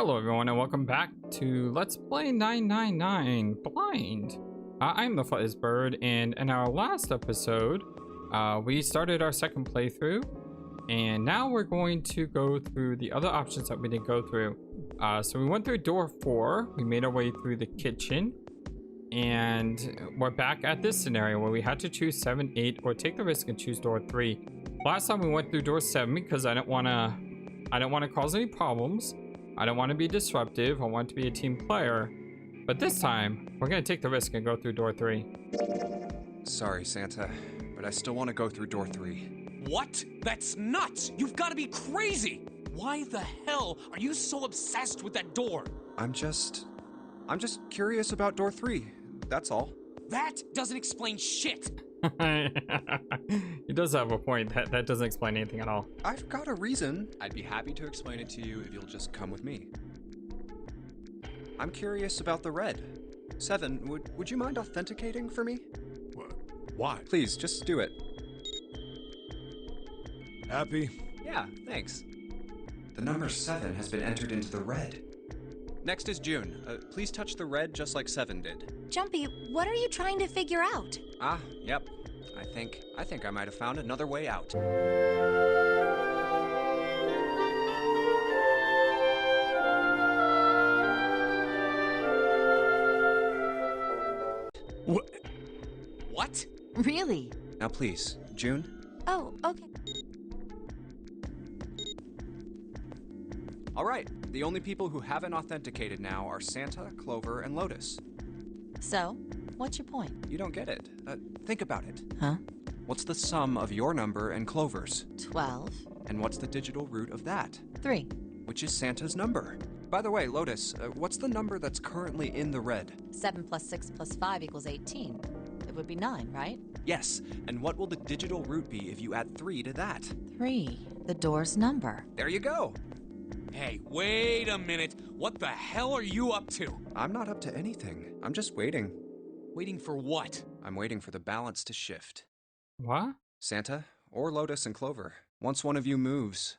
Hello everyone and welcome back to Let's Play 999 Blind. I'm the FlightlessBird, and in our last episode, we started our second playthrough, and now we're going to go through the other options that we didn't go through. So we went through door 4, we made our way through the kitchen, and we're back at this scenario where we had to choose 7, 8, or take the risk and choose door 3. Last time we went through door 7 because I didn't want to cause any problems. I don't want to be disruptive. I want to be a team player. But this time, we're going to take the risk and go through door 3. Sorry, Santa, but I still want to go through door 3. What? That's nuts! You've got to be crazy! Why the hell are you so obsessed with that door? I'm just curious about door 3. That's all. That doesn't explain shit! He does have a point. That doesn't explain anything at all. I've got a reason. I'd be happy to explain it to you if you'll just come with me. I'm curious about the red. 7, would you mind authenticating for me? What? Why? Please, just do it. Happy? Yeah, thanks. The number 7 has been entered into the red. Next is June. Please touch the red just like 7 did. Jumpy, what are you trying to figure out? Yep. I think I might have found another way out. What? Really? Now please, June. Oh, okay. All right, the only people who haven't authenticated now are Santa, Clover, and Lotus. So, what's your point? You don't get it. Think about it. Huh? What's the sum of your number and Clover's? 12. And what's the digital root of that? 3. Which is Santa's number. By the way, Lotus, what's the number that's currently in the red? 7 plus 6 plus 5 equals 18. It would be 9, right? Yes, and what will the digital root be if you add 3 to that? 3. The door's number. There you go. Hey, wait a minute. What the hell are you up to? I'm not up to anything. I'm just waiting. Waiting for what? I'm waiting for the balance to shift. What? Santa, or Lotus and Clover. Once one of you moves,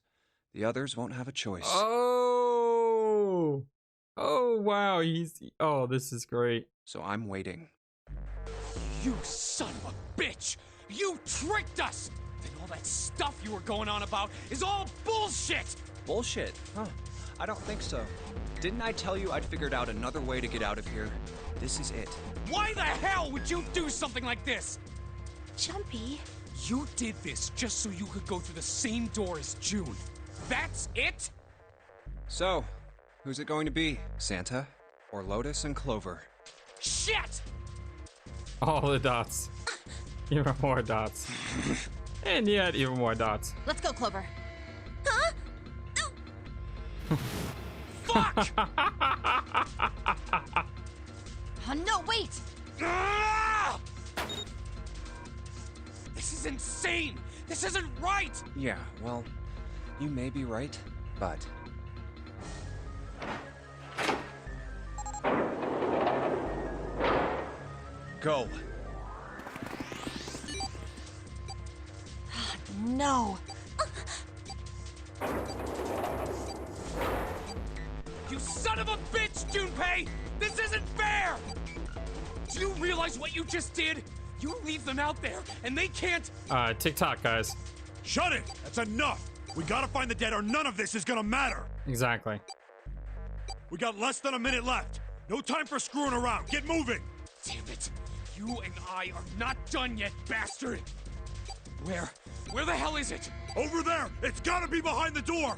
the others won't have a choice. Oh! Oh, wow. Oh, this is great. So I'm waiting. You son of a bitch! You tricked us! Then all that stuff you were going on about is all bullshit! Bullshit? Huh. I don't think so. Didn't I tell you I'd figured out another way to get out of here? This is it. Why the hell would you do something like this? Jumpy. You did this just so you could go through the same door as June. That's it? So, who's it going to be? Santa or Lotus and Clover? Shit! All the dots. Even more dots. And yet, even more dots. Let's go, Clover. Fuck! Oh, no, wait! Ah! This is insane! This isn't right! Yeah, well, you may be right, but... Go. No. You son of a bitch, Junpei! This isn't fair! Do you realize what you just did? You leave them out there, and they can't... TikTok, guys. Shut it! That's enough! We gotta find the dead or none of this is gonna matter! Exactly. We got less than a minute left. No time for screwing around. Get moving! Damn it! You and I are not done yet, bastard! Where the hell is it? Over there! It's gotta be behind the door!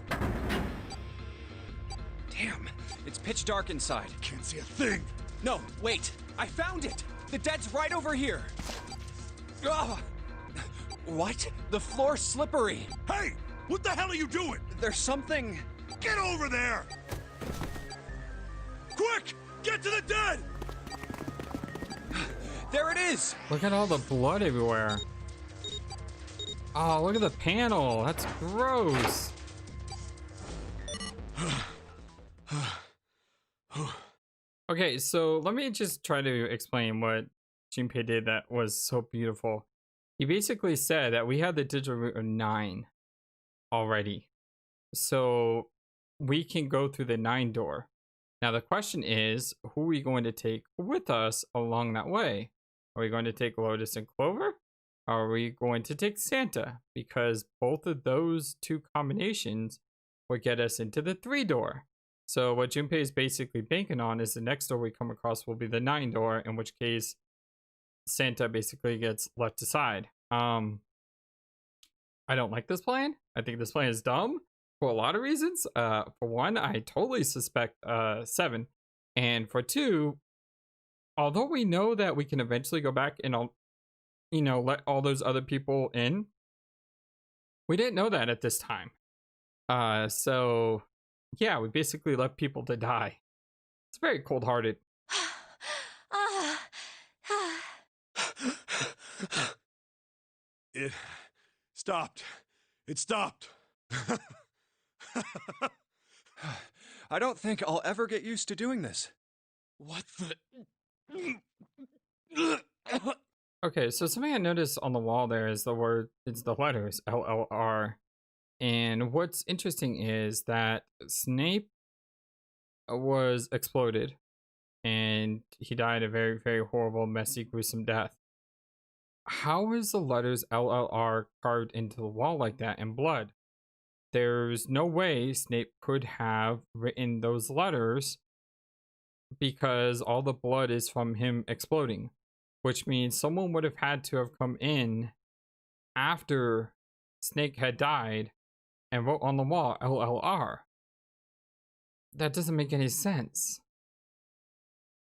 Damn, it's pitch dark inside. Can't see a thing! No, wait! I found it! The dead's right over here! Ugh. What? The floor's slippery! Hey! What the hell are you doing? There's something... Get over there! Quick! Get to the dead! There it is! Look at all the blood everywhere. Oh, look at the panel. That's gross. Okay, so let me just try to explain what Junpei did that was so beautiful. He basically said that we had the digital root of 9 already. So we can go through the 9 door. Now the question is, who are we going to take with us along that way? Are we going to take Lotus and Clover? Or are we going to take Santa? Because both of those two combinations will get us into the 3 door. So what Junpei is basically banking on is the next door we come across will be the 9 door, in which case Santa basically gets left aside. I don't like this plan. I think this plan is dumb for a lot of reasons. For one, I totally suspect 7. And for 2, although we know that we can eventually go back and let all those other people in, we didn't know that at this time. So yeah, we basically left people to die. It's very cold-hearted. It stopped. It stopped. I don't think I'll ever get used to doing this. What the? Okay, so something I noticed on the wall there is the letters LLR. And what's interesting is that Snape was exploded and he died a very, very horrible, messy, gruesome death. How is the letters LLR carved into the wall like that in blood? There's no way Snape could have written those letters because all the blood is from him exploding, which means someone would have had to have come in after Snape had died and wrote on the wall LLR. That doesn't make any sense.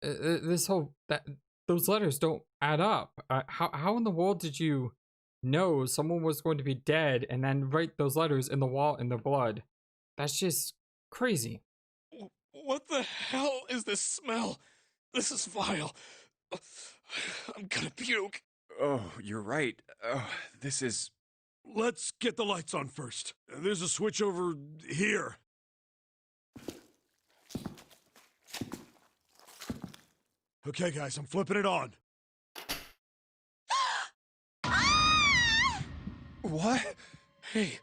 Those letters don't add up. How in the world did you know someone was going to be dead and then write those letters in the wall in the blood? That's just crazy. What the hell is this smell? This is vile. I'm gonna puke. Oh, you're right. Oh, this is... Let's get the lights on first. There's a switch over here. Okay, guys, I'm flipping it on. What? Hey,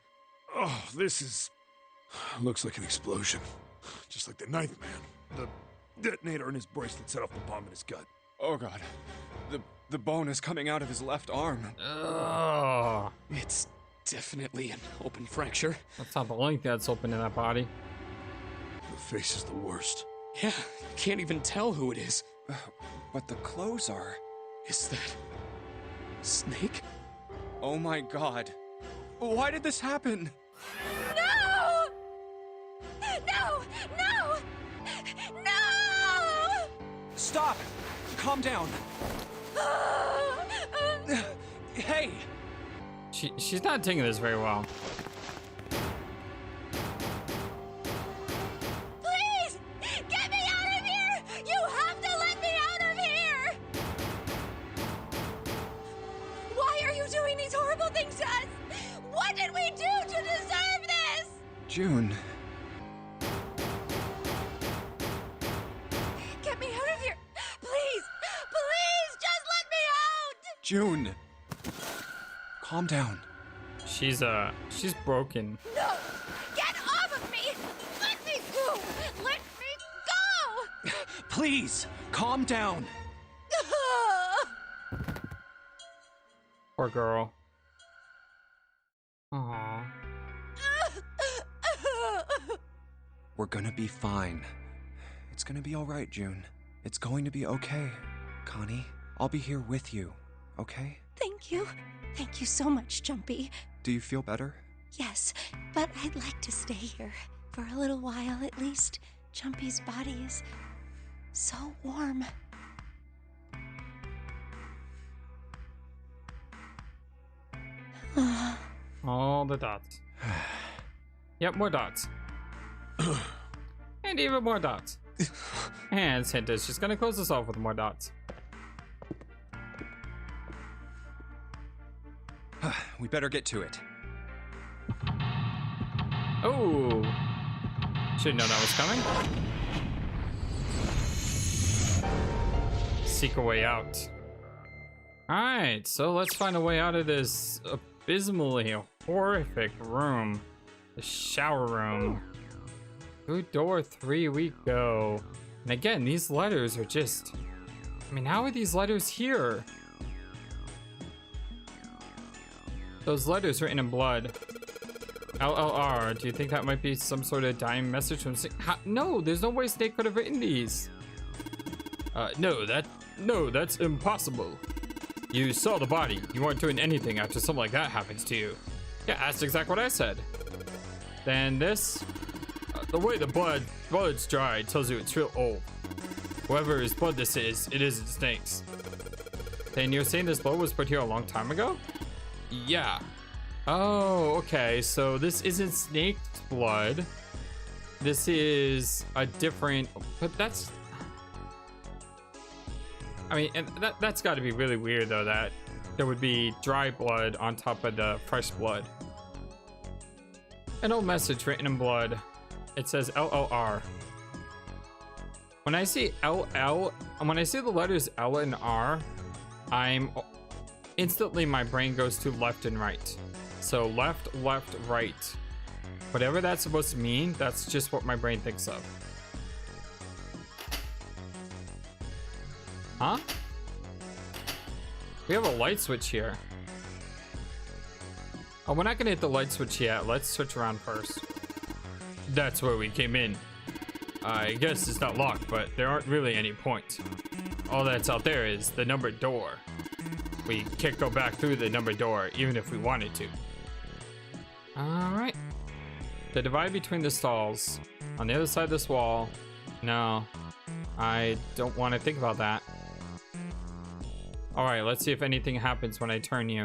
Oh, this is... looks like an explosion. Just like the 9th man. The detonator in his bracelet set off the bomb in his gut. Oh god. The bone is coming out of his left arm. Ugh. it's definitely an open fracture. That's not the link that's open in that body. The face is the worst. Yeah, you can't even tell who it is. But the clothes are... Is that Snake? Oh my god. Why did this happen? No! No! No! No! Stop! Calm down. Hey! She's not taking this very well. Please! Get me out of here! You have to let me out of here! Why are you doing these horrible things to us? What did we do to deserve this? June. Get me out of here! Please! Please! Just let me out! June. Calm down. She's broken. No! Get off of me! Let me go! Let me go! Please, calm down. Poor girl. Aww. We're gonna be fine. It's gonna be alright, June. It's going to be okay. Connie, I'll be here with you, okay? Thank you. Thank you so much, Jumpy. Do you feel better? Yes, but I'd like to stay here for a little while at least. Jumpy's body is so warm. All the dots. Yep, more dots. And even more dots. And Santa's just gonna close us off with more dots. We better get to it. Oh! Should know that was coming. Seek a way out. Alright, so let's find a way out of this abysmally horrific room. The shower room. Through door 3 we go. And again, these letters are just... I mean, how are these letters here? Those letters written in blood. LLR, do you think that might be some sort of dying message from Snake? No, there's no way Snake could have written these. No, that's impossible. You saw the body. You weren't doing anything after something like that happens to you. Yeah, that's exactly what I said. Then this, the way the blood's dried tells you it's real old. Whoever's blood this is, it isn't Snake's. Then you're saying this blood was put here a long time ago? Yeah. Oh, okay, so this isn't Snake's blood. This is a different, but that's... I mean, and that's got to be really weird, though, that there would be dry blood on top of the fresh blood. An old message written in blood. It says LLR. When I see LL, when I see the letters L and R, instantly my brain goes to left and right. So left, left, right. Whatever that's supposed to mean, that's just what my brain thinks of. Huh? We have a light switch here. Oh, we're not gonna hit the light switch yet. Let's switch around first. That's where we came in. I guess it's not locked, but there aren't really any points. All that's out there is the numbered door. We can't go back through the numbered door, even if we wanted to. Alright. The divide between the stalls. On the other side of this wall. No. I don't want to think about that. Alright, let's see if anything happens when I turn you.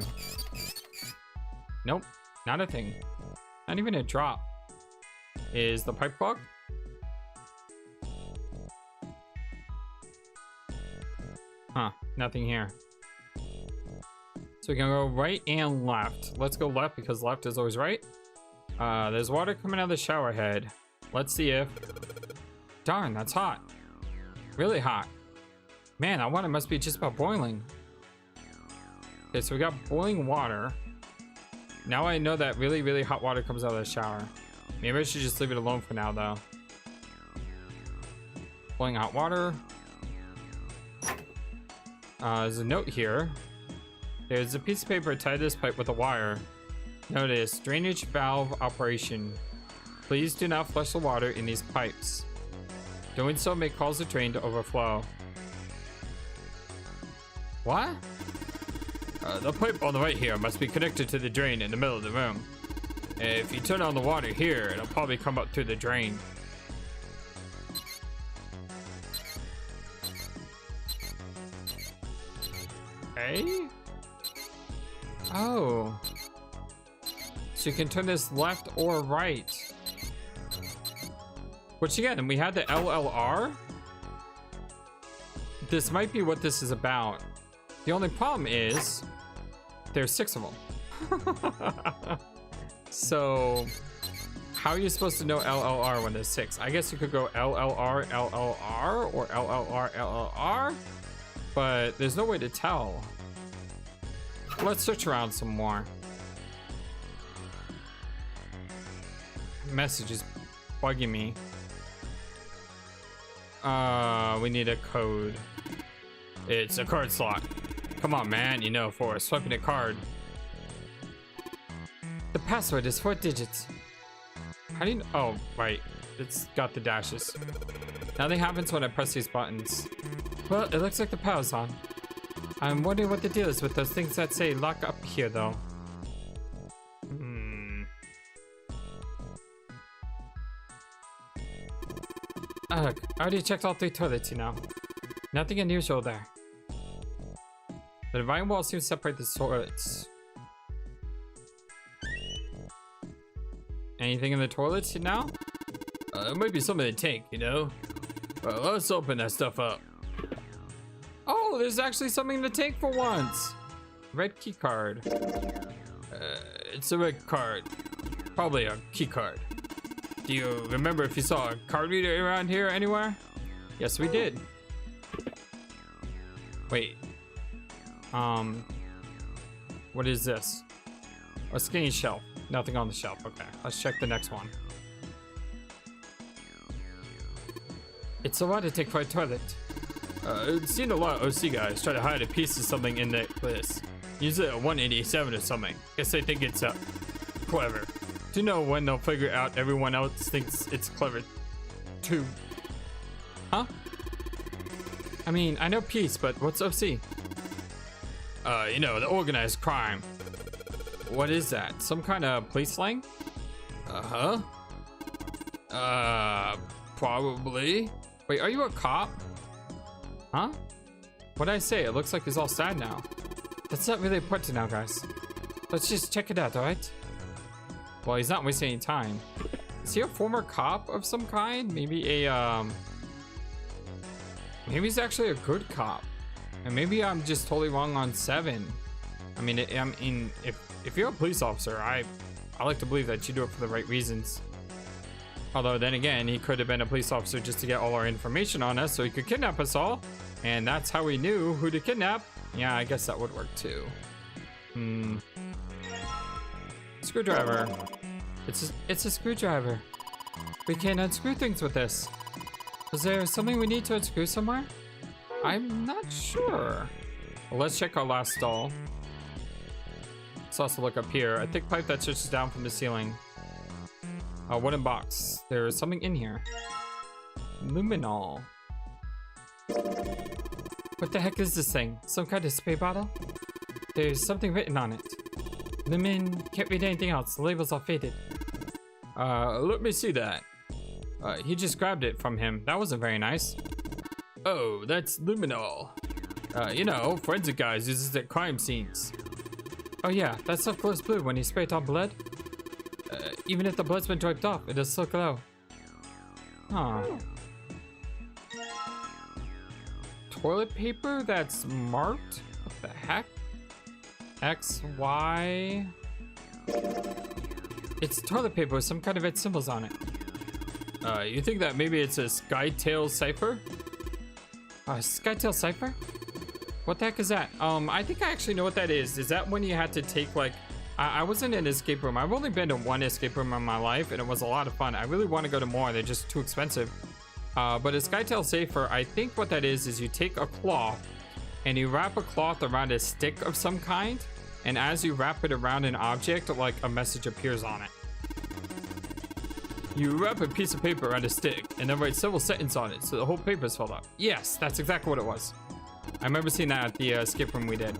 Nope, not a thing. Not even a drop. Is the pipe clogged? Huh, nothing here. So we can go right and left. Let's go left because left is always right. There's water coming out of the shower head. Let's see if... Darn, that's hot. Really hot. Man, that water must be just about boiling. Okay, so we got boiling water. Now I know that really, really hot water comes out of the shower. Maybe I should just leave it alone for now, though. Boiling hot water. There's a note here. There's a piece of paper tied to this pipe with a wire. Notice, drainage valve operation. Please do not flush the water in these pipes. Doing so may cause the drain to overflow. What? The pipe on the right here must be connected to the drain in the middle of the room. If you turn on the water here, it'll probably come up through the drain. Okay. Oh. So you can turn this left or right. Which again, we had the LLR. This might be what this is about. The only problem is there's 6 of them. So how are you supposed to know LLR when there's 6? I guess you could go LLR, LLR, or LLR, LLR, but there's no way to tell. Let's search around some more. Message is bugging me. We need a code. It's a card slot. Come on, man, you know, for swiping a card. The password is 4 digits. How do you know? Oh, right. It's got the dashes. Nothing happens when I press these buttons. Well, it looks like the power's on. I'm wondering what the deal is with those things that say lock up here, though. Ugh, I already checked all 3 toilets, you know. Nothing unusual there. The dividing wall seems to separate the toilets. Anything in the toilets now? It might be something in the tank, you know? Well, let's open that stuff up. Oh, there's actually something in the tank for once. Red key card. It's a red card. Probably a key card. Do you remember if you saw a card reader around here anywhere? Yes, we did. Wait. What is this? A skinny shelf. Nothing on the shelf. Okay, let's check the next one. It's a lot to take for a toilet. I've seen a lot of OC guys try to hide a piece of something in the place. Usually a 187 or something. Guess they think it's clever. Do you know when they'll figure out everyone else thinks it's clever too? Huh? I mean, I know peace, but what's OC? You know, the organized crime. What is that? Some kind of police slang? Probably. Wait, are you a cop? Huh? What'd I say? It looks like he's all sad now. That's not really important now, guys. Let's just check it out, alright? Well, he's not wasting any time. Is he a former cop of some kind? Maybe a, maybe he's actually a good cop. And maybe I'm just totally wrong on 7. I mean, if you're a police officer, I like to believe that you do it for the right reasons. Although then again, he could have been a police officer just to get all our information on us so he could kidnap us all. And that's how we knew who to kidnap. Yeah, I guess that would work too. Screwdriver. It's a screwdriver. We can unscrew things with this. Is there something we need to unscrew somewhere? I'm not sure. Well, let's check our last stall. Let's also look up here. A thick pipe that stretches down from the ceiling. A wooden box. There's something in here. Luminol. What the heck is this thing? Some kind of spray bottle? There's something written on it. Lumin, can't read anything else. The label's all faded. Let me see that. He just grabbed it from him. That wasn't very nice. Oh, that's luminol. You know, forensic guys use it at crime scenes. Oh yeah, that stuff glows blue when you spray it on blood. Even if the blood's been wiped off, it does still glow. Huh. Toilet paper that's marked? What the heck? X, Y... It's toilet paper with some kind of red symbols on it. You think that maybe it's a Skytail cipher? Skytail cipher? What the heck is that? I think I actually know what that is. Is that when you had to take, like... I wasn't in an escape room. I've only been to one escape room in my life, and it was a lot of fun. I really want to go to more. They're just too expensive. But a Skytail cipher, I think what that is you take a cloth, and you wrap a cloth around a stick of some kind, and as you wrap it around an object, like a message appears on it. You wrap a piece of paper around a stick, and then write several sentences on it, so the whole paper is filled up. Yes, that's exactly what it was. I remember seeing that at the escape room we did.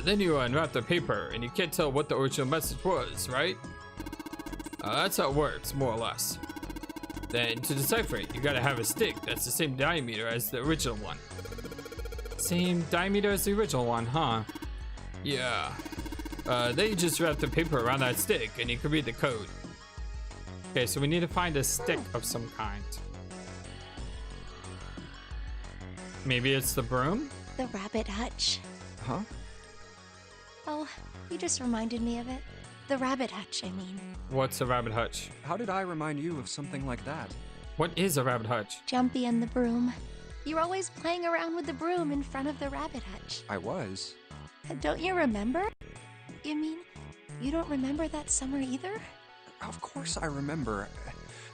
Then you unwrap the paper, and you can't tell what the original message was, right? That's how it works, more or less. Then, to decipher it, you gotta have a stick that's the same diameter as the original one. Same diameter as the original one, huh? Yeah. Then you just wrap the paper around that stick, and you can read the code. Okay, so we need to find a stick of some kind. Maybe it's the broom? The rabbit hutch. Huh? Oh, you just reminded me of it. The rabbit hutch, I mean. What's a rabbit hutch? How did I remind you of something like that? What is a rabbit hutch? Jumpy and the broom. You're always playing around with the broom in front of the rabbit hutch. I was. Don't you remember? You mean, you don't remember that summer either? Of course I remember.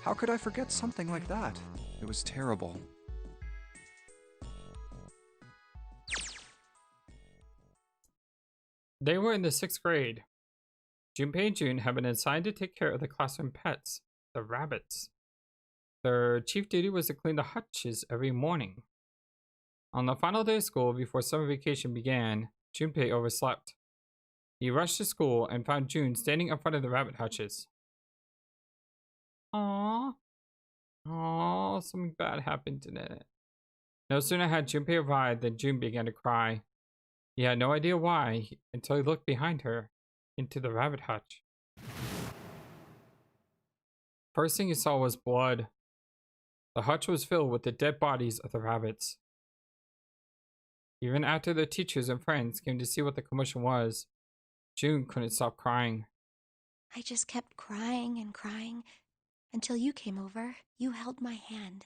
How could I forget something like that? It was terrible. They were in the 6th grade. Junpei and June had been assigned to take care of the classroom pets, the rabbits. Their chief duty was to clean the hutches every morning. On the final day of school before summer vacation began, Junpei overslept. He rushed to school and found June standing in front of the rabbit hutches. Aww. Aww, something bad happened today. No sooner had Junpei arrived than June began to cry. He had no idea why until he looked behind her into the rabbit hutch. First thing he saw was blood. The hutch was filled with the dead bodies of the rabbits. Even after the teachers and friends came to see what the commotion was, June couldn't stop crying. I just kept crying and crying until you came over. You held my hand,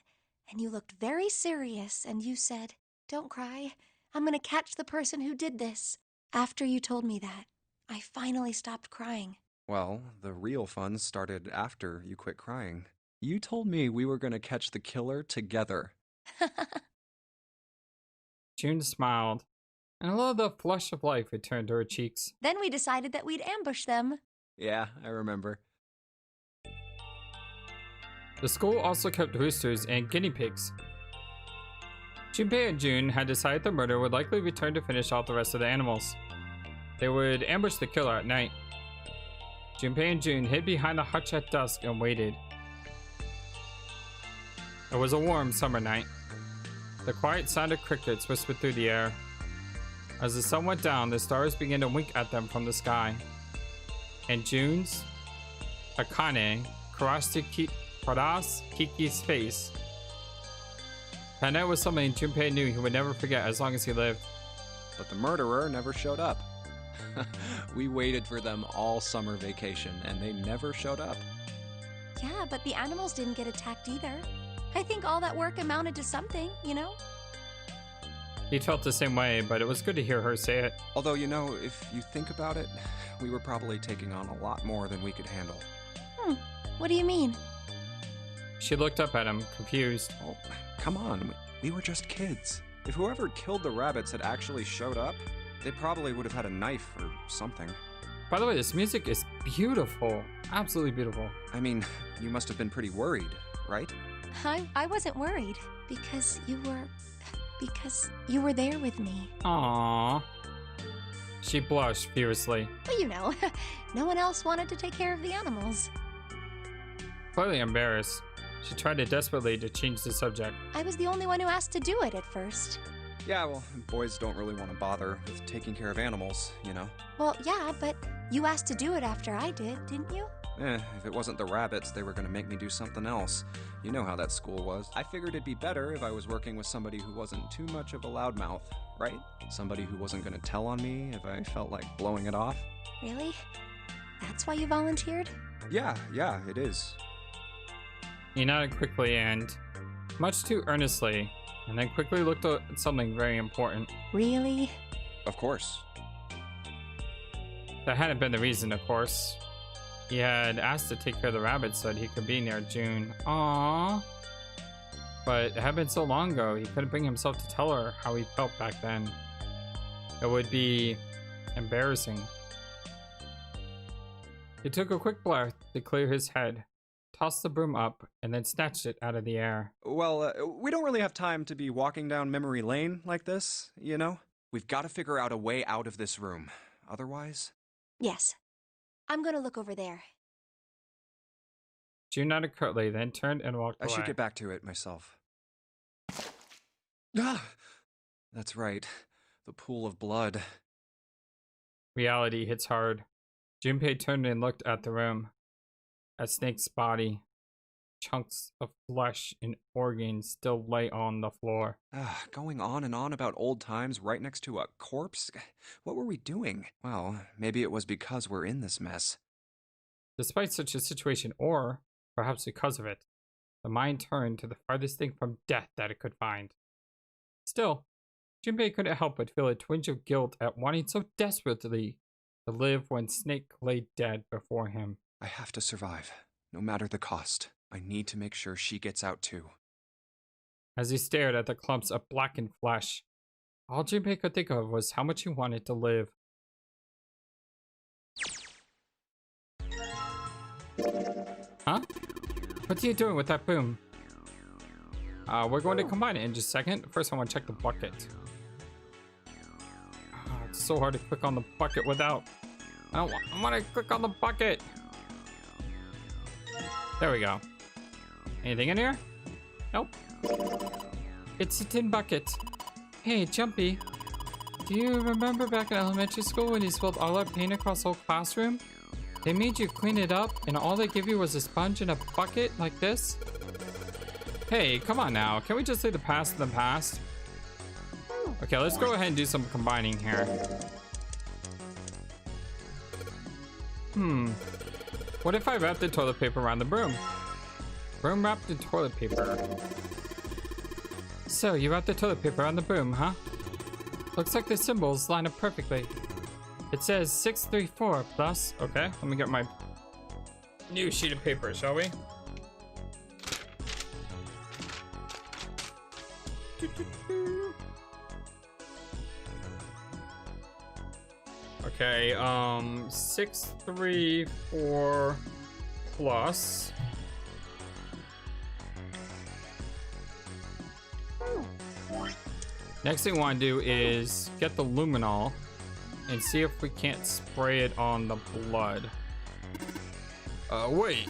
and you looked very serious, and you said, "Don't cry. I'm gonna catch the person who did this." After you told me that, I finally stopped crying. Well, the real fun started after you quit crying. You told me we were gonna catch the killer together. June smiled, and a little of the flush of life returned to her cheeks. Then we decided that we'd ambush them. Yeah, I remember. The school also kept roosters and guinea pigs. Junpei and June had decided the murderer would likely return to finish off the rest of the animals. They would ambush the killer at night. Junpei and June hid behind the hutch at dusk and waited. It was a warm summer night. The quiet sound of crickets whispered through the air. As the sun went down, the stars began to wink at them from the sky. And June's, Akane, crossed Kiki's face. That night was something Junpei knew he would never forget as long as he lived. But the murderer never showed up. We waited for them all summer vacation, and they never showed up. Yeah, but the animals didn't get attacked either. I think all that work amounted to something, you know? He felt the same way, but it was good to hear her say it. Although, you know, if you think about it, we were probably taking on a lot more than we could handle. What do you mean? She looked up at him, confused. Oh, come on, we were just kids. If whoever killed the rabbits had actually showed up, they probably would have had a knife or something. By the way, this music is beautiful. Absolutely beautiful. I mean, you must have been pretty worried, right? I wasn't worried because you were there with me. Aww. She blushed furiously. But you know, no one else wanted to take care of the animals. Slightly embarrassed, she tried desperately to change the subject. I was the only one who asked to do it at first. Yeah, well, boys don't really want to bother with taking care of animals, you know? Well, yeah, but you asked to do it after I did, didn't you? If it wasn't the rabbits, they were gonna make me do something else. You know how that school was. I figured it'd be better if I was working with somebody who wasn't too much of a loudmouth, right? Somebody who wasn't gonna tell on me if I felt like blowing it off. Really? That's why you volunteered? Yeah, it is. He nodded quickly and, much too earnestly, and then quickly looked at something very important. Really? Of course. That hadn't been the reason, of course. He had asked to take care of the rabbits so that he could be near June. Aww. But it had been so long ago, he couldn't bring himself to tell her how he felt back then. It would be embarrassing. He took a quick breath to clear his head, tossed the broom up, and then snatched it out of the air. Well, we don't really have time to be walking down memory lane like this, you know? We've got to figure out a way out of this room. Otherwise... Yes. I'm gonna look over there. June nodded curtly, then turned and walked away. I should get back to it myself. Ah! That's right. The pool of blood. Reality hits hard. Junpei turned and looked at the room. At Snake's body. Chunks of flesh and organs still lay on the floor. Going on and on about old times right next to a corpse? What were we doing? Well, maybe it was because we're in this mess. Despite such a situation, or perhaps because of it, the mind turned to the farthest thing from death that it could find. Still, Junpei couldn't help but feel a twinge of guilt at wanting so desperately to live when Snake lay dead before him. I have to survive, no matter the cost. I need to make sure she gets out too. As he stared at the clumps of blackened flesh, all Junpei could think of was how much he wanted to live. Huh? What are you doing with that boom? We're going to combine it in just a second. First, I want to check the bucket. It's so hard to click on the bucket without... I want to click on the bucket. There we go. Anything in here? Nope. It's a tin bucket. Hey, Jumpy. Do you remember back in elementary school when you spilled all that paint across the whole classroom? They made you clean it up and all they give you was a sponge and a bucket like this? Hey, come on now. Can we just leave the past in the past? Okay, let's go ahead and do some combining here. What if I wrapped the toilet paper around the broom? Broom wrapped in toilet paper. So, you wrapped the toilet paper around the broom, huh? Looks like the symbols line up perfectly. It says 634 plus. Okay, let me get my new sheet of paper, shall we? Okay, 634 plus. Next thing we want to do is get the luminol and see if we can't spray it on the blood. Wait.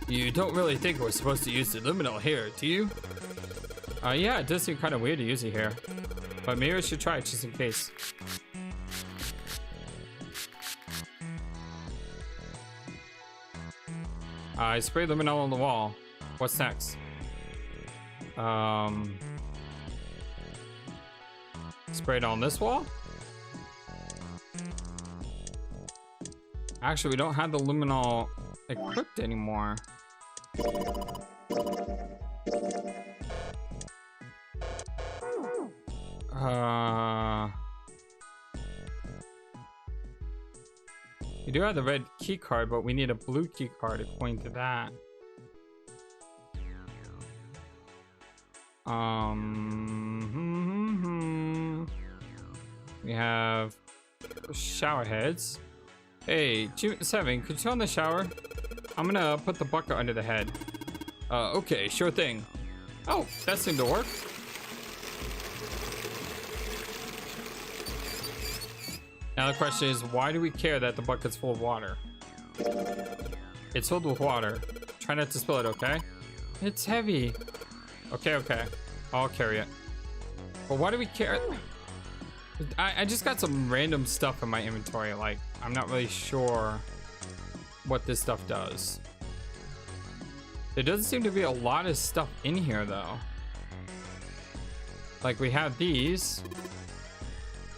You don't really think we're supposed to use the luminol here, do you? Yeah, it does seem kind of weird to use it here. But maybe I should try it just in case. I sprayed luminol on the wall. What's next? Spray it on this wall? Actually, we don't have the luminol equipped anymore. We do have the red key card, but we need a blue key card according to that. We have shower heads. Hey, June 7, could you turn on the shower? I'm gonna put the bucket under the head. Okay, sure thing. Oh, that seemed to work. Now the question is, why do we care that the bucket's full of water? It's filled with water. Try not to spill it, okay? It's heavy. Okay, okay. I'll carry it. But why do we care? I just got some random stuff in my inventory. Like, I'm not really sure what this stuff does. There doesn't seem to be a lot of stuff in here, though. Like, we have these.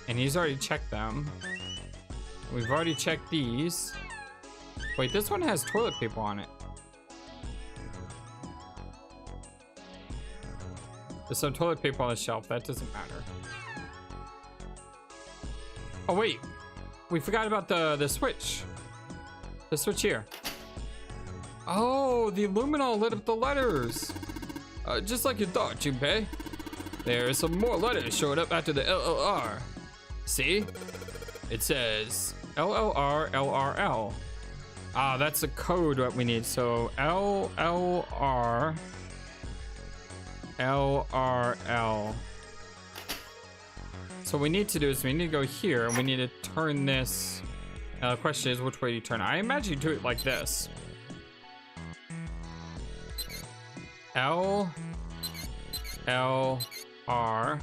And he's already checked them. We've already checked these. Wait, this one has toilet paper on it. There's some toilet paper on the shelf. That doesn't matter. Oh, wait. We forgot about the switch. The switch here. Oh, the luminol lit up the letters. Just like you thought, Junpei. There's some more letters showing up after the LLR. See? It says LLR, LRL. Ah, that's the code that we need. So LLR, LRL. So what we need to do is we need to go here and we need to turn this. The question is, which way do you turn? I imagine you do it like this. L, L, R,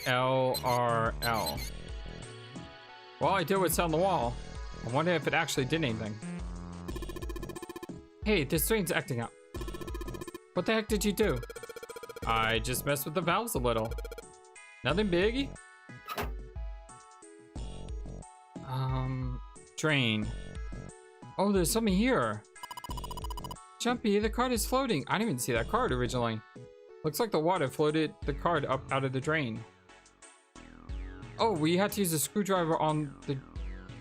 L, R, L. Well, I did what's on the wall. I wonder if it actually did anything. Hey, this train's acting up. What the heck did you do? I just messed with the valves a little. Nothing big. Drain. Oh, there's something here. Jumpy, the card is floating. I didn't even see that card originally. Looks like the water floated the card up out of the drain. Oh, we had to use a screwdriver on the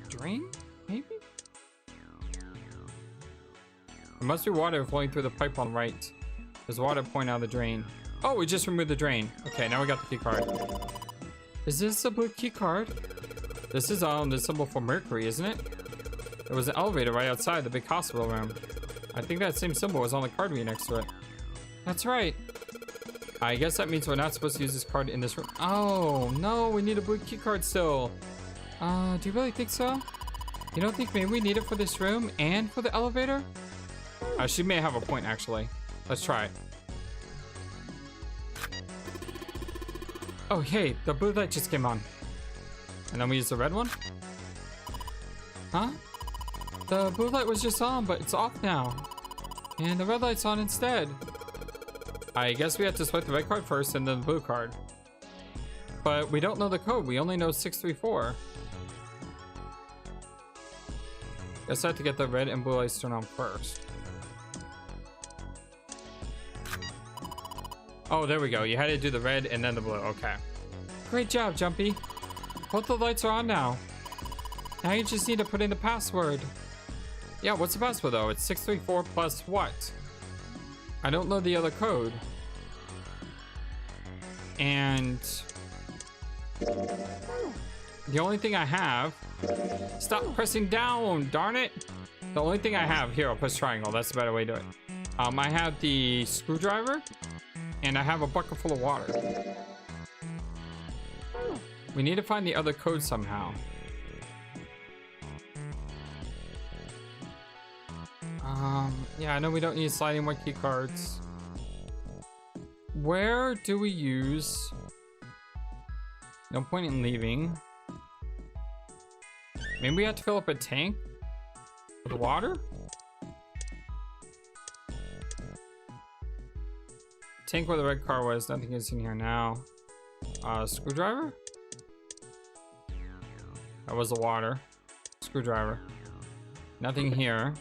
drain? Maybe? There must be water flowing through the pipe on the right. There's water pouring out of the drain. Oh, we just removed the drain. Okay, now we got the key card. Is this a blue key card? This is the symbol for Mercury, isn't it? There was an elevator right outside the big hospital room. I think that same symbol was on the card reader next to it. That's right. I guess that means we're not supposed to use this card in this room. Oh, no, we need a blue key card still. Do you really think so? You don't think maybe we need it for this room and for the elevator? She may have a point, actually. Let's try it. Oh, hey, the blue light just came on. And then we use the red one? Huh? The blue light was just on, but it's off now. And the red light's on instead. I guess we have to swipe the red card first and then the blue card. But we don't know the code. We only know 634. Guess I have to get the red and blue lights turned on first. Oh, there we go. You had to do the red and then the blue. Okay. Great job, Jumpy. Both the lights are on now. Now you just need to put in the password. Yeah, what's the password though? It's 634 plus what? I don't know the other code. and the only thing I have, stop pressing down, darn it. The only thing I have here, I'll press triangle. That's the better way to do it. I have the screwdriver and I have a bucket full of water. We need to find the other code somehow. Yeah, I know we don't need sliding more key cards. Where do we use? No point in leaving. Maybe we have to fill up a tank with water? Tank where the red car was. Nothing is in here now. Screwdriver? That was the water. Screwdriver. Nothing here.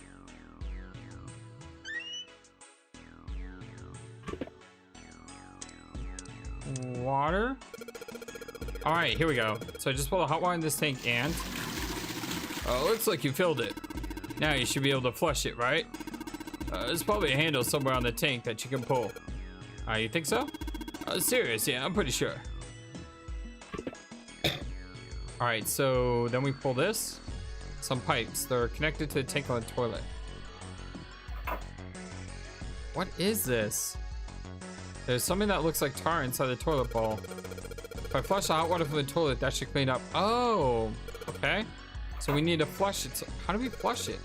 Water. All right, here we go. So I just pulled the hot water in this tank and looks like you filled it. Now you should be able to flush it, right? There's probably a handle somewhere on the tank that you can pull. You think so? Serious, yeah, I'm pretty sure. All right, so then we pull this. Some pipes. They're connected to the tank on the toilet. What is this? There's something that looks like tar inside the toilet bowl. If I flush the hot water from the toilet, that should clean up. Oh, okay. So we need to flush it. So how do we flush it?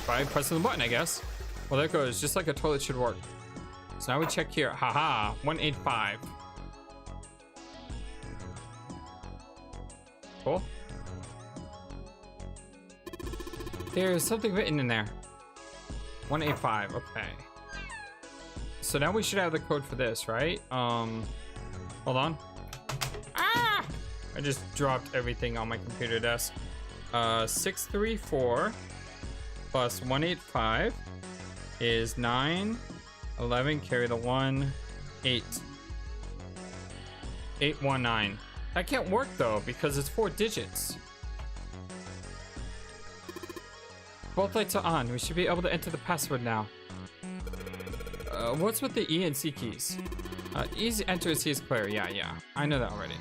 By pressing the button, I guess. Well, there it goes. Just like a toilet should work. So now we check here. Haha, 185. Cool. There's something written in there. 185, okay. So now we should have the code for this, right? Hold on. Ah! I just dropped everything on my computer desk. 634 plus 185 is 9, 11, carry the 1, 8. 819. That can't work though, because it's 4 digits. Both lights are on. We should be able to enter the password now. What's with the E and C keys? Easy enter C is clear. Yeah. I know that already.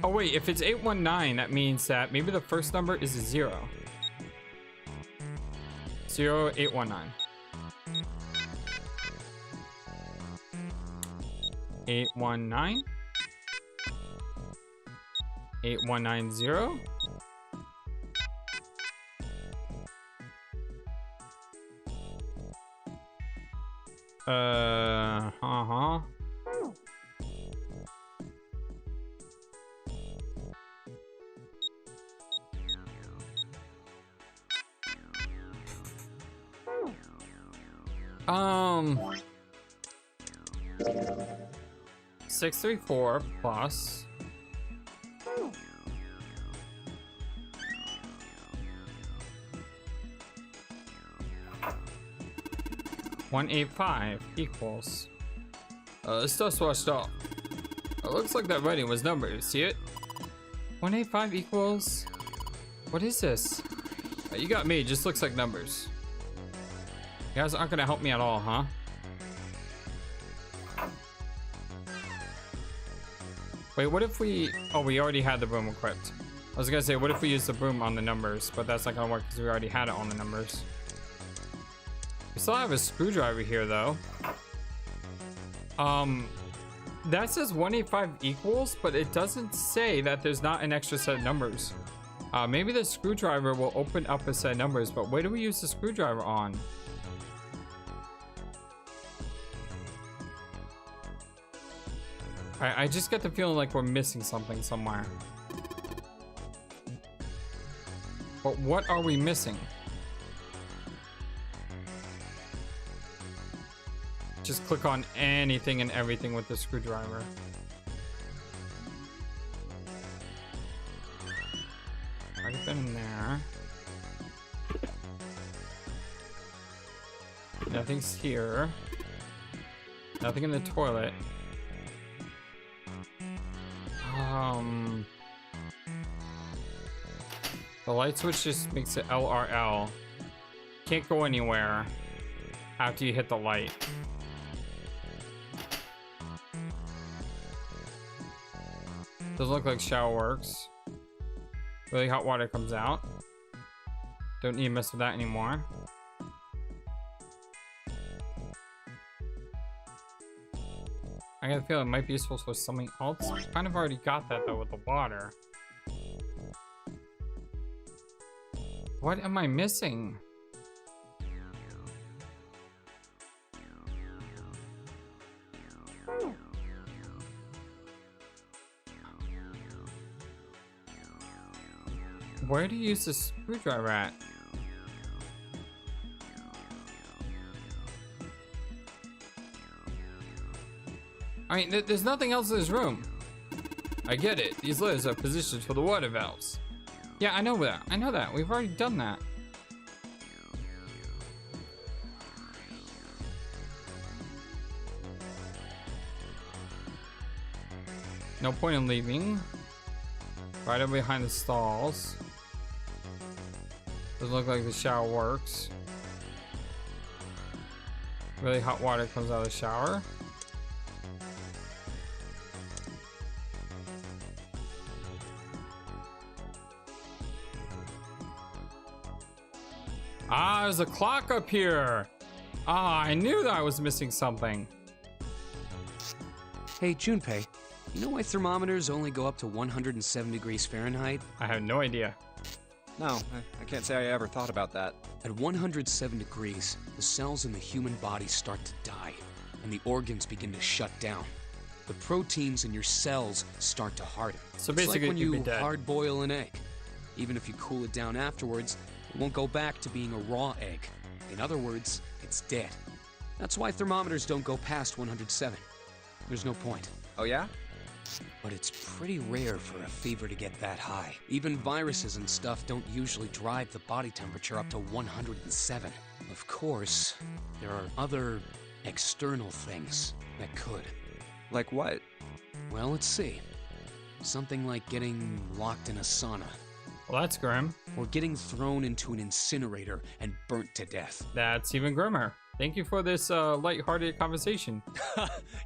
Oh wait, if it's 819, that means that maybe the first number is a 0. 0819. 819. 8190. Uh-huh. 634 plus 185 equals. Stuff's washed off. It looks like that writing was numbered. See it? 185 equals. What is this? You got me. It just looks like numbers. You guys aren't gonna help me at all, huh? Wait, what if we... Oh, we already had the broom equipped. I was gonna say, what if we use the broom on the numbers? But that's not gonna work because we already had it on the numbers. We still have a screwdriver here, though. That says 185 equals, but it doesn't say that there's not an extra set of numbers. Maybe the screwdriver will open up a set of numbers, but where do we use the screwdriver on? I just get the feeling like we're missing something somewhere. But what are we missing? Just click on anything and everything with the screwdriver. Already been in there. Nothing's here. Nothing in the toilet. The light switch just makes it LRL. Can't go anywhere after you hit the light. Doesn't look like shower works. Really hot water comes out. Don't need to mess with that anymore. I got a feeling it might be useful for something else. Kind of already got that though with the water. What am I missing? Where do you use the screwdriver at? I mean, there's nothing else in this room. I get it. These letters are positioned for the water valves. Yeah, I know that. I know that. We've already done that. No point in leaving. Right over behind the stalls. Doesn't look like the shower works. Really hot water comes out of the shower. Ah, there's a clock up here. Ah, I knew that I was missing something. Hey, Junpei, you know why thermometers only go up to 107 degrees Fahrenheit? I have no idea. No, I can't say I ever thought about that. At 107 degrees, the cells in the human body start to die, and the organs begin to shut down. The proteins in your cells start to harden. So It's basically, like when you'd be you dead. hard boil an egg. Even if you cool it down afterwards, it won't go back to being a raw egg. In other words, it's dead. That's why thermometers don't go past 107. There's no point. Oh yeah? But it's pretty rare for a fever to get that high. Even viruses and stuff don't usually drive the body temperature up to 107. Of course, there are other external things that could. Like what? Well, let's see. Something like getting locked in a sauna, Well, that's grim. or getting thrown into an incinerator and burnt to death. That's even grimmer. Thank you for this lighthearted conversation.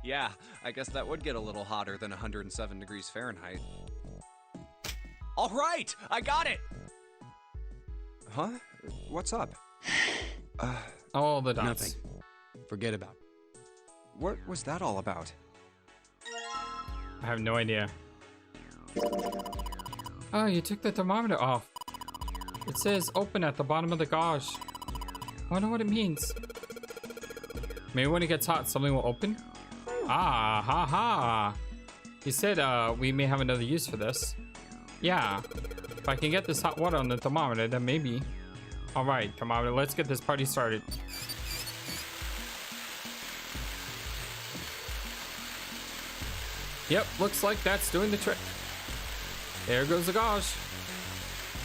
Yeah, I guess that would get a little hotter than 107 degrees Fahrenheit. All right, I got it! Huh? What's up? All the dots. Nothing. Forget about it. What was that all about? I have no idea. Oh, you took the thermometer off. It says open at the bottom of the gauge. I wonder what it means. Maybe when it gets hot, something will open? Ah, ha ha. He said we may have another use for this. Yeah. If I can get this hot water on the thermometer, then maybe. Alright, thermometer, let's get this party started. Yep, looks like that's doing the trick. There goes the gauge.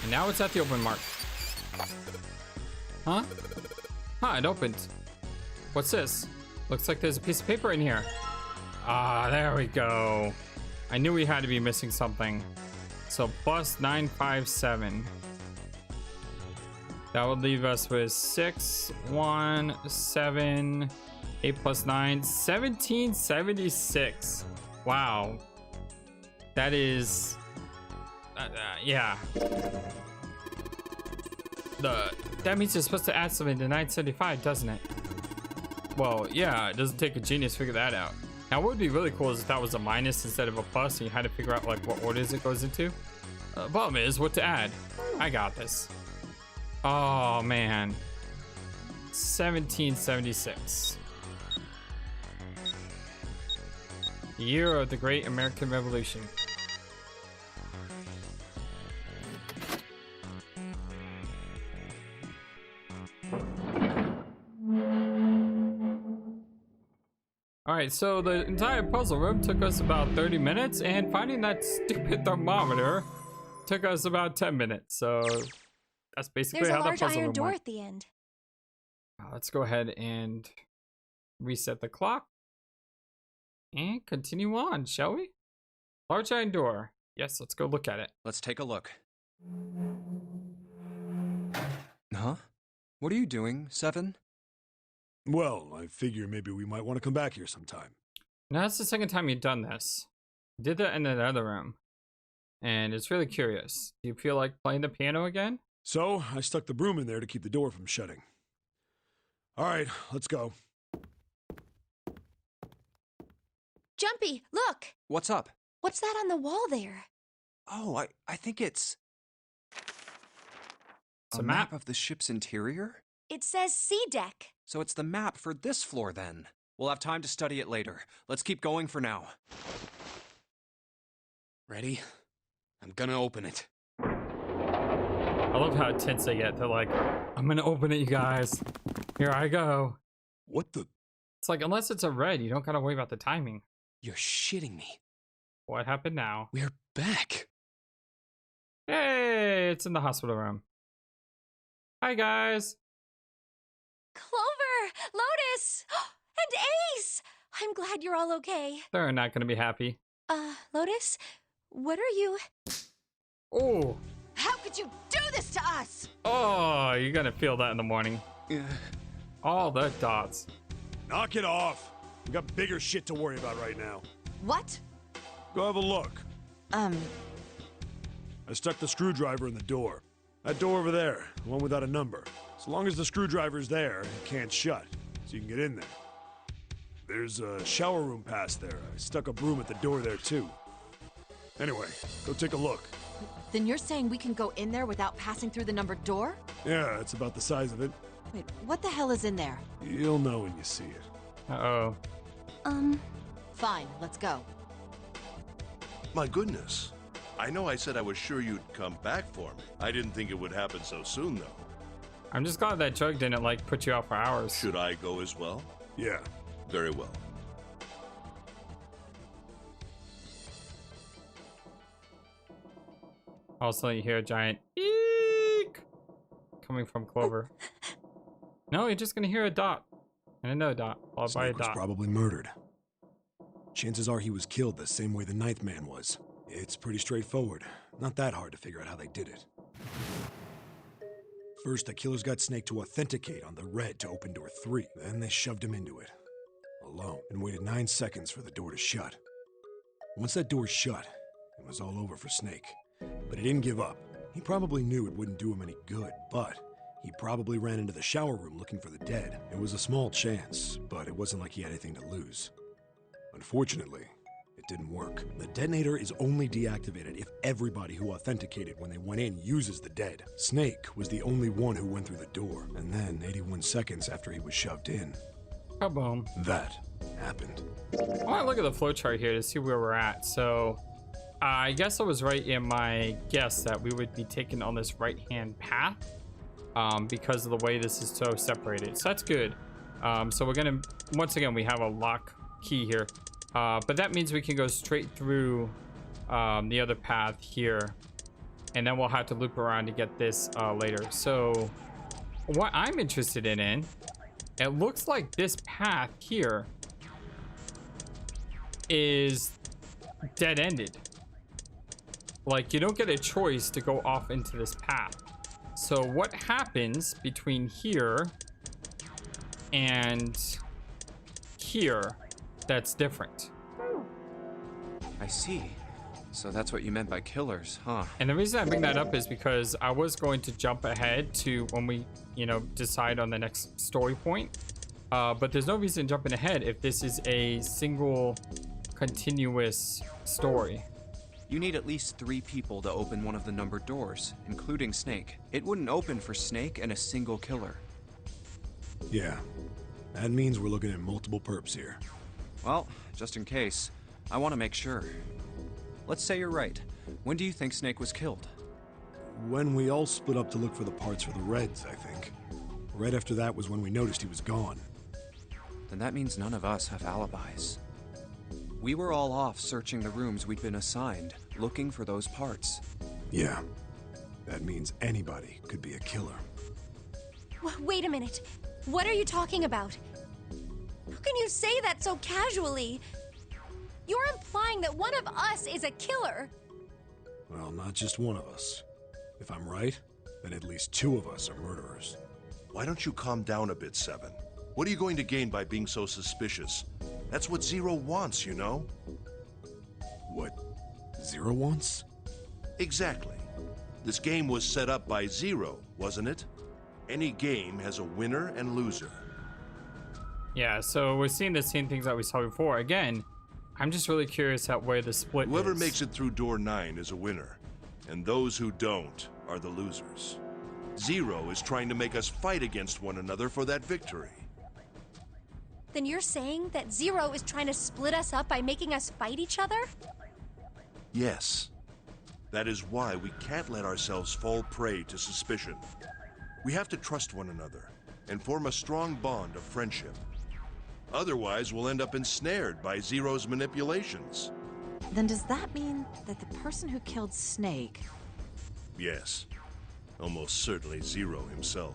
And now it's at the open mark. Huh? Huh, it opened. What's this? Looks like there's a piece of paper in here. Ah, there we go. I knew we had to be missing something. So plus 957. That would leave us with 6, 1, 7, 8 plus 9, 1776. Wow. That is... yeah. That means you're supposed to add something to 975, doesn't it? Well, yeah, it doesn't take a genius to figure that out. Now, what would be really cool is if that was a minus instead of a plus, and you had to figure out like what orders it goes into. The problem is what to add. I got this. Oh man, 1776. Year of the Great American Revolution. Alright, so the entire puzzle room took us about 30 minutes, and finding that stupid thermometer took us about 10 minutes, so that's basically There's a how the large puzzle iron room door went. at the end. Let's go ahead and reset the clock and continue on, shall we? Large iron door. Yes, let's go look at it. Let's take a look. Huh? What are you doing, Seven? Well, I figure maybe we might want to come back here sometime. Now that's the second time you've done this. You did that in another room. and it's really curious. Do you feel like playing the piano again? So, I stuck the broom in there to keep the door from shutting. Alright, let's go. Jumpy, look! What's up? What's that on the wall there? Oh, I think it's It's a a map map. of the ship's interior? It says C deck. So it's the map for this floor then. We'll have time to study it later. Let's keep going for now. Ready? I'm gonna open it. I love how tense they get. They're like, I'm gonna open it, you guys. Here I go. What the? It's like, unless it's a red, you don't gotta worry about the timing. You're shitting me. What happened now? We're back. Hey, it's in the hospital room. Hi, guys. Clover! Lotus! And Ace! I'm glad you're all okay. They're not gonna be happy. Lotus? What are you? Oh, How could you do this to us? oh, you're gonna feel that in the morning. All the dots. Knock it off! We got bigger shit to worry about right now. What? Go have a look. Um, I stuck the screwdriver in the door. That door over there, the one without a number. As long as the screwdriver's there, it can't shut, so you can get in there. There's a shower room past there. I stuck a broom at the door there too. Anyway, go take a look. then you're saying we can go in there without passing through the numbered door? Yeah, it's about the size of it. Wait, what the hell is in there? You'll know when you see it. Uh-oh. Fine, let's go. My goodness. I know I said I was sure you'd come back for me. I didn't think it would happen so soon, though. I'm just glad that Jug didn't, like, put you out for hours. Should I go as well? Yeah. Very well. Also, you hear a giant eek coming from Clover. No, you're just gonna hear a dot. And another dot, followed by a Snake was dot. probably murdered. Chances are he was killed the same way the ninth man was. It's pretty straightforward. Not that hard to figure out how they did it. First, the killers got Snake to authenticate on the red to open door 3. Then they shoved him into it, alone, and waited 9 seconds for the door to shut. Once that door shut, it was all over for Snake. But he didn't give up. He probably knew it wouldn't do him any good, but he probably ran into the shower room looking for the dead. It was a small chance, but it wasn't like he had anything to lose. Unfortunately, it didn't work. The detonator is only deactivated if everybody who authenticated when they went in uses the dead. Snake was the only one who went through the door, and then 81 seconds after he was shoved in, Kaboom. that happened. I want to look at the flowchart here to see where we're at. So, I guess I was right in my guess that we would be taken on this right-hand path because of the way this is so separated. So that's good. So we're gonna, once again, we have a lock key here. But that means we can go straight through the other path here. And then we'll have to loop around to get this later. So what I'm interested in, it looks like this path here is dead-ended. Like, you don't get a choice to go off into this path. So what happens between here and here that's different? I see. So that's what you meant by killers, huh? And the reason I bring that up is because I was going to jump ahead to when we, decide on the next story point. But there's no reason jumping ahead if this is a single continuous story. You need at least 3 people to open one of the numbered doors, including Snake. It wouldn't open for Snake and a single killer. Yeah, that means we're looking at multiple perps here. Well, just in case, I want to make sure. Let's say you're right. When do you think Snake was killed? When we all split up to look for the parts for the Reds, I think. Right after that was when we noticed he was gone. Then that means none of us have alibis. We were all off searching the rooms we'd been assigned, looking for those parts. Yeah, that means anybody could be a killer. Wait a minute. What are you talking about? How can you say that so casually? You're implying that one of us is a killer. Well, not just one of us. If I'm right, then at least 2 of us are murderers. Why don't you calm down a bit, Seven? What are you going to gain by being so suspicious? That's what Zero wants, you know? What Zero wants? Exactly. This game was set up by Zero, wasn't it? Any game has a winner and loser. Yeah, so we're seeing the same things that we saw before. Again, I'm just really curious at where the split Whoever is. makes it through door 9 is a winner, and those who don't are the losers. Zero is trying to make us fight against one another for that victory. Then you're saying that Zero is trying to split us up by making us fight each other? Yes. That is why we can't let ourselves fall prey to suspicion. We have to trust one another and form a strong bond of friendship. Otherwise, we'll end up ensnared by Zero's manipulations. Then does that mean that the person who killed Snake... Yes. Almost certainly Zero himself.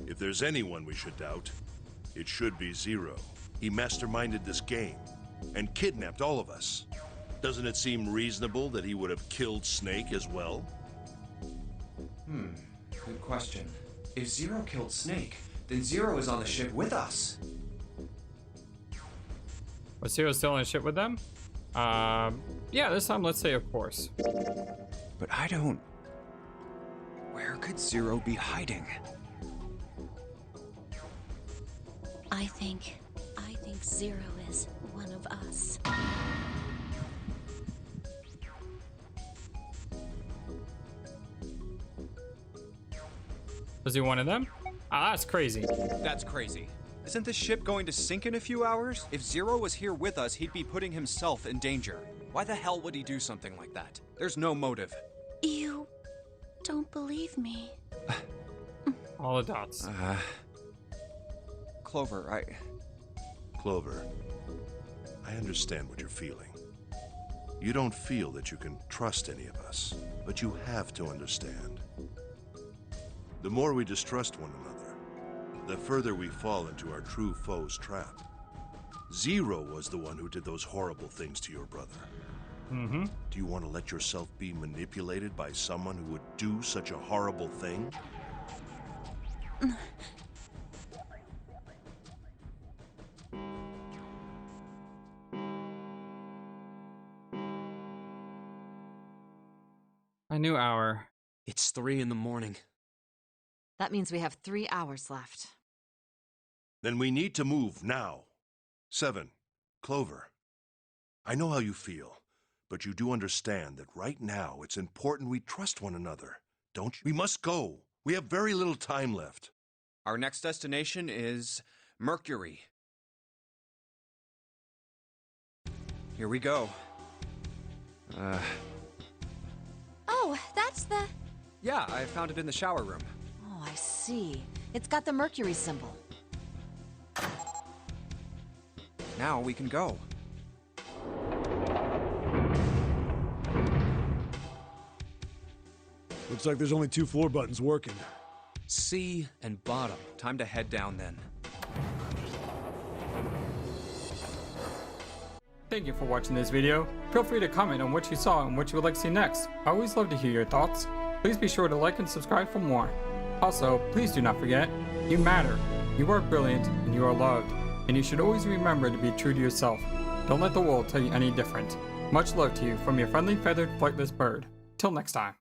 If there's anyone we should doubt, it should be Zero. He masterminded this game and kidnapped all of us. Doesn't it seem reasonable that he would have killed Snake as well? Good question. If Zero killed Snake, then Zero is on the ship with us. Was Zero still in a ship with them? Yeah, this time let's say of course. But I don't... Where could Zero be hiding? I think Zero is one of us. Was he one of them? Ah, that's crazy. That's crazy. Isn't the ship going to sink in a few hours? If Zero was here with us, he'd be putting himself in danger. Why the hell would he do something like that? There's no motive. You don't believe me. All the dots. Clover, Clover, I understand what you're feeling. You don't feel that you can trust any of us, but you have to understand. The more we distrust one another, the further we fall into our true foe's trap. Zero was the one who did those horrible things to your brother. Mm-hmm. Do you want to let yourself be manipulated by someone who would do such a horrible thing? A new hour. It's 3 in the morning. That means we have 3 hours left. Then we need to move now. 7. Clover. I know how you feel, but you do understand that right now it's important we trust one another, don't you? We must go. We have very little time left. Our next destination is Mercury. Here we go. Oh, that's the... Yeah, I found it in the shower room. Oh, I see. It's got the Mercury symbol. Now we can go. Looks like there's only 2 floor buttons working. C and bottom. Time to head down then. Thank you for watching this video. Feel free to comment on what you saw and what you would like to see next. I always love to hear your thoughts. Please be sure to like and subscribe for more. Also, please do not forget, you matter. You are brilliant and you are loved. And you should always remember to be true to yourself. Don't let the world tell you any different. Much love to you from your friendly feathered flightless bird. Till next time.